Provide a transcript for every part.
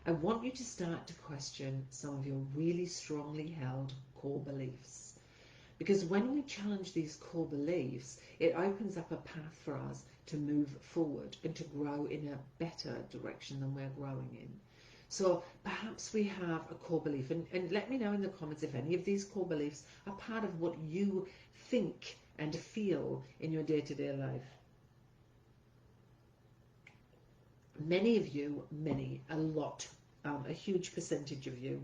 I want you to start to question some of your really strongly held core beliefs. Because when we challenge these core beliefs, it opens up a path for us to move forward and to grow in a better direction than we're growing in. So perhaps we have a core belief, and let me know in the comments if any of these core beliefs are part of what you think and feel in your day-to-day life. Many of you, a lot, a huge percentage of you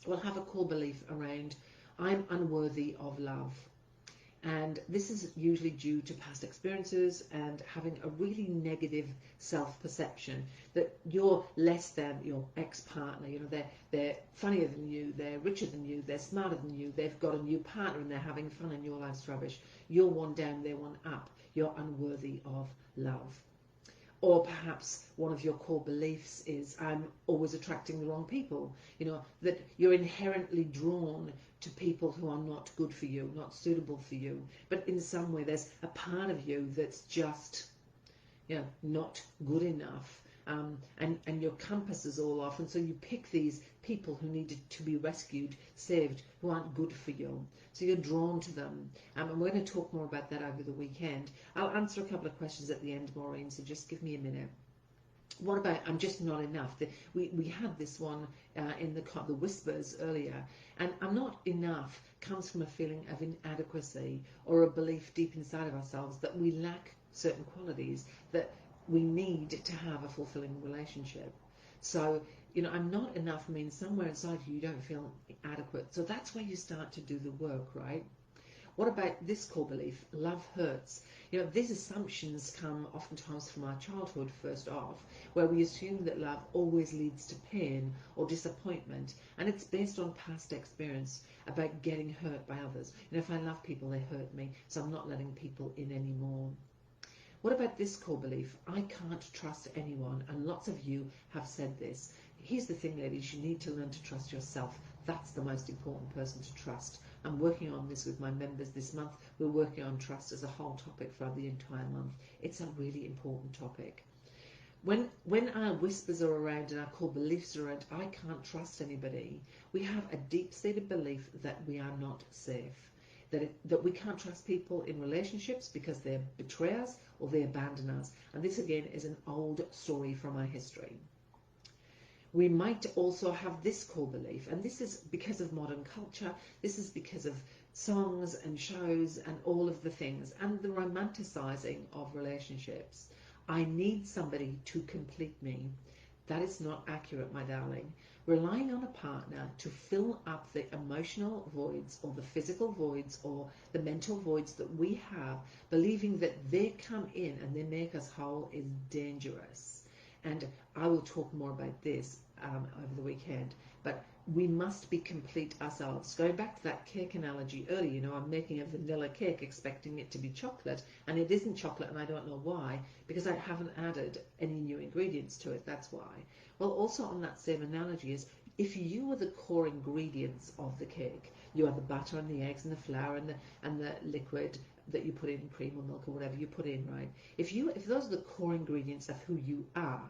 will have a core belief around, I'm unworthy of love. And this is usually due to past experiences and having a really negative self-perception that you're less than your ex-partner. You know, they're funnier than you, they're richer than you, they're smarter than you, they've got a new partner and they're having fun and your life's rubbish. You're one down, they're one up. You're unworthy of love. Or perhaps one of your core beliefs is, I'm always attracting the wrong people. You know, that you're inherently drawn to people who are not good for you, not suitable for you. But in some way, there's a part of you that's just, you know, not good enough. And your compass is all off. And so you pick these people who needed to be rescued, saved, who aren't good for you. So you're drawn to them. And we're going to talk more about that over the weekend. I'll answer a couple of questions at the end, Maureen, so just give me a minute. What about I'm just not enough? We had this one in the whispers earlier. And I'm not enough comes from a feeling of inadequacy or a belief deep inside of ourselves that we lack certain qualities that we need to have a fulfilling relationship. So, you know, I'm not enough means somewhere inside you don't feel adequate. So that's where you start to do the work, right? What about this core belief? Love hurts. You know, these assumptions come oftentimes from our childhood first off, where we assume that love always leads to pain or disappointment, and it's based on past experience about getting hurt by others. You know, if I love people, they hurt me, so I'm not letting people in anymore. What about this core belief? I can't trust anyone, and lots of you have said this. Here's the thing, ladies, you need to learn to trust yourself. That's the most important person to trust. I'm working on this with my members this month. We're working on trust as a whole topic for the entire month. It's a really important topic. When our whispers are around and our core beliefs are around, I can't trust anybody, we have a deep-seated belief that we are not safe. That we can't trust people in relationships because they betray us or they abandon us. And this again is an old story from our history. We might also have this core belief, and this is because of modern culture, this is because of songs and shows and all of the things, and the romanticizing of relationships. I need somebody to complete me. That is not accurate, my darling. Relying on a partner to fill up the emotional voids or the physical voids or the mental voids that we have, believing that they come in and they make us whole, is dangerous. And I will talk more about this over the weekend. But we must be complete ourselves. Going back to that cake analogy earlier, you know, I'm making a vanilla cake expecting it to be chocolate, and it isn't chocolate, and I don't know why, because I haven't added any new ingredients to it. That's why. Well, also on that same analogy is, if you are the core ingredients of the cake, you are the butter and the eggs and the flour and the liquid that you put in, cream or milk or whatever you put in, right? If those are the core ingredients of who you are,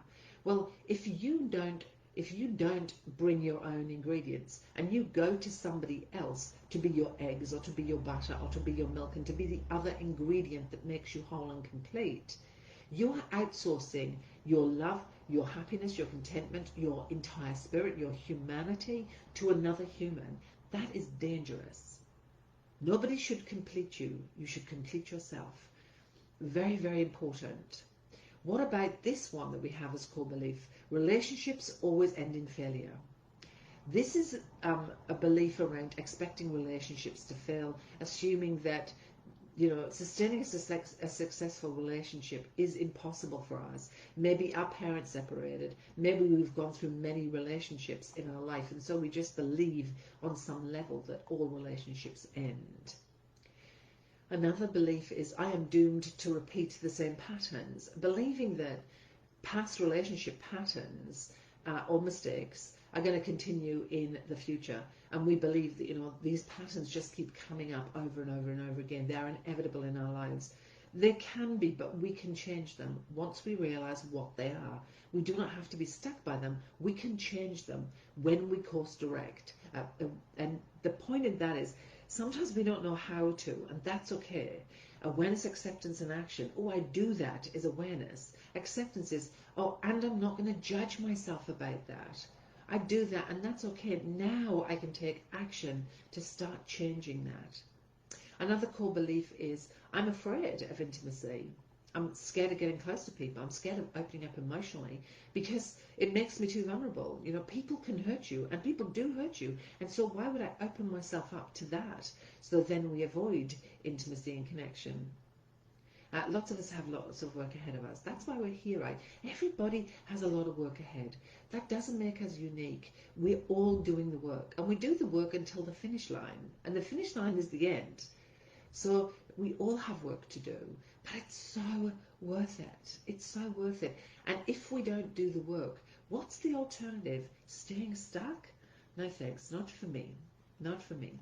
well, if you don't bring your own ingredients and you go to somebody else to be your eggs or to be your butter or to be your milk and to be the other ingredient that makes you whole and complete, you are outsourcing your love, your happiness, your contentment, your entire spirit, your humanity to another human. That is dangerous. Nobody should complete you. You should complete yourself. Very, very important. What about this one that we have as core belief? Relationships always end in failure. This is a belief around expecting relationships to fail, assuming that, you know, sustaining a successful relationship is impossible for us. Maybe our parents separated. Maybe we've gone through many relationships in our life, and so we just believe on some level that all relationships end. Another belief is, I am doomed to repeat the same patterns, believing that past relationship patterns or mistakes are going to continue in the future. And we believe that, you know, these patterns just keep coming up over and over and over again. They are inevitable in our lives. They can be, but we can change them once we realize what they are. We do not have to be stuck by them. We can change them when we course direct. And the point in that is sometimes we don't know how to, and that's okay. Awareness, acceptance, and action. Oh, I do that is awareness. Acceptance is, oh, and I'm not going to judge myself about that. I do that, and that's okay. Now I can take action to start changing that. Another core belief is, I'm afraid of intimacy. I'm scared of getting close to people. I'm scared of opening up emotionally because it makes me too vulnerable. You know, people can hurt you, and people do hurt you. And so why would I open myself up to that? So then we avoid intimacy and connection. Lots of us have lots of work ahead of us. That's why we're here, right? Everybody has a lot of work ahead. That doesn't make us unique. We're all doing the work. And we do the work until the finish line. And the finish line is the end. So we all have work to do, but it's so worth it. It's so worth it. And if we don't do the work, what's the alternative? Staying stuck? No thanks, not for me. Not for me.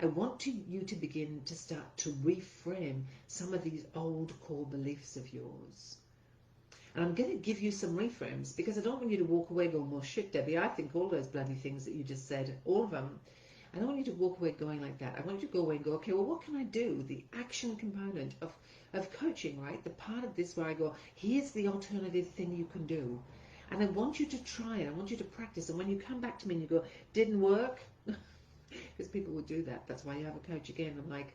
I want you to begin to start to reframe some of these old core beliefs of yours. And I'm going to give you some reframes because I don't want you to walk away going, well, shit, Debbie, I think all those bloody things that you just said, all of them, I don't want you to walk away going like that. I want you to go away and go, okay, well, what can I do? The action component of coaching, right? The part of this where I go, here's the alternative thing you can do. And I want you to try it. I want you to practice. And when you come back to me and you go, didn't work, because people will do that. That's why you have a coach again. I'm like,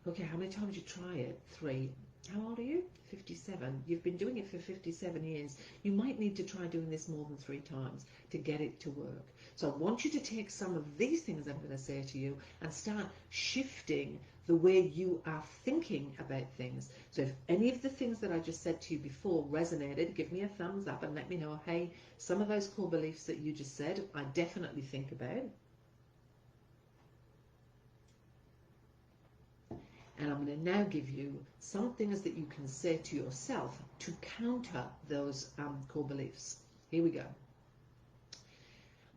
okay, how many times did you try it? 3. How old are you? 57. You've been doing it for 57 years. You might need to try doing this more than 3 times to get it to work. So I want you to take some of these things I'm going to say to you and start shifting the way you are thinking about things. So if any of the things that I just said to you before resonated, give me a thumbs up and let me know, hey, some of those core beliefs that you just said, I definitely think about. And I'm going to now give you some things that you can say to yourself to counter those core beliefs. Here we go.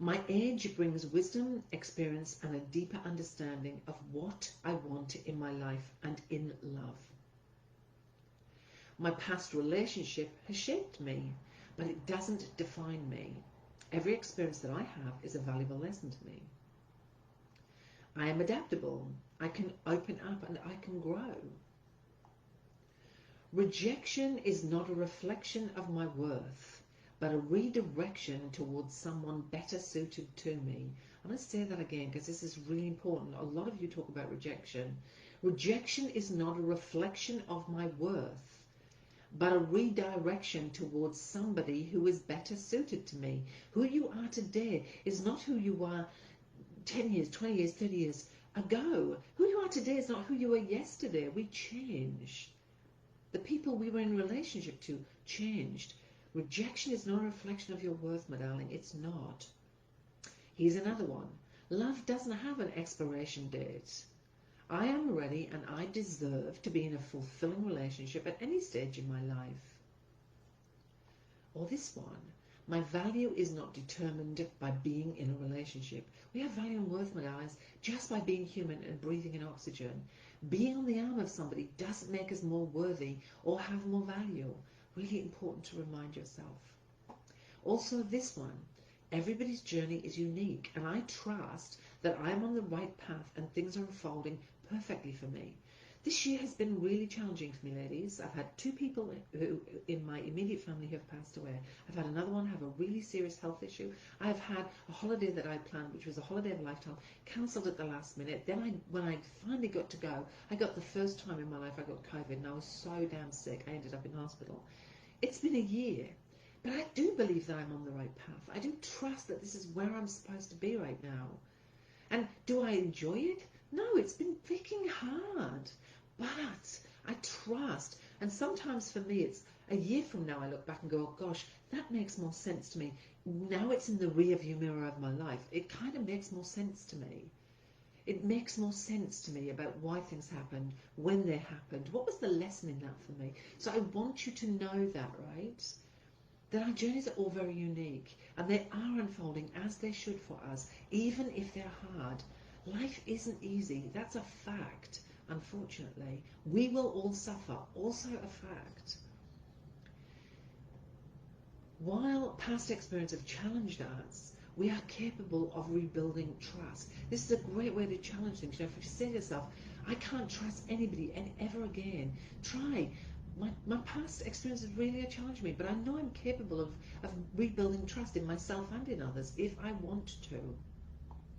My age brings wisdom, experience, and a deeper understanding of what I want in my life and in love. My past relationship has shaped me, but it doesn't define me. Every experience that I have is a valuable lesson to me. I am adaptable. I can open up and I can grow. Rejection is not a reflection of my worth, but a redirection towards someone better suited to me. I'm going to say that again because this is really important. A lot of you talk about rejection. Rejection is not a reflection of my worth, but a redirection towards somebody who is better suited to me. Who you are today is not who you were 10 years, 20 years, 30 years ago. Who you are today is not who you were yesterday. We change. The people we were in relationship to changed. Rejection is not a reflection of your worth, my darling. It's not. Here's another one. Love doesn't have an expiration date. I am ready and I deserve to be in a fulfilling relationship at any stage in my life. Or this one. My value is not determined by being in a relationship. We have value and worth, my darlings, just by being human and breathing in oxygen. Being on the arm of somebody doesn't make us more worthy or have more value. Really important to remind yourself. Also this one, everybody's journey is unique and I trust that I'm on the right path and things are unfolding perfectly for me. This year has been really challenging for me, ladies. I've had 2 people who in my immediate family who have passed away. I've had another one have a really serious health issue. I've had a holiday that I planned, which was a holiday of a lifetime, cancelled at the last minute. Then when I finally got to go, I got the first time in my life I got COVID and I was so damn sick. I ended up in hospital. It's been a year, but I do believe that I'm on the right path. I do trust that this is where I'm supposed to be right now. And do I enjoy it? No, it's been freaking hard. But I trust. And sometimes for me, it's a year from now, I look back and go, oh gosh, that makes more sense to me. Now it's in the rearview mirror of my life. It kind of makes more sense to me. It makes more sense to me about why things happened, when they happened. What was the lesson in that for me? So I want you to know that, right? That our journeys are all very unique and they are unfolding as they should for us, even if they're hard. Life isn't easy. That's a fact. unfortunately, we will all suffer. Also a fact, while past experience have challenged us, we are capable of rebuilding trust. This is a great way to challenge things. You know, if you say to yourself, I can't trust anybody and ever again, try. My past experiences really have challenged me, but I know I'm capable of rebuilding trust in myself and in others if I want to.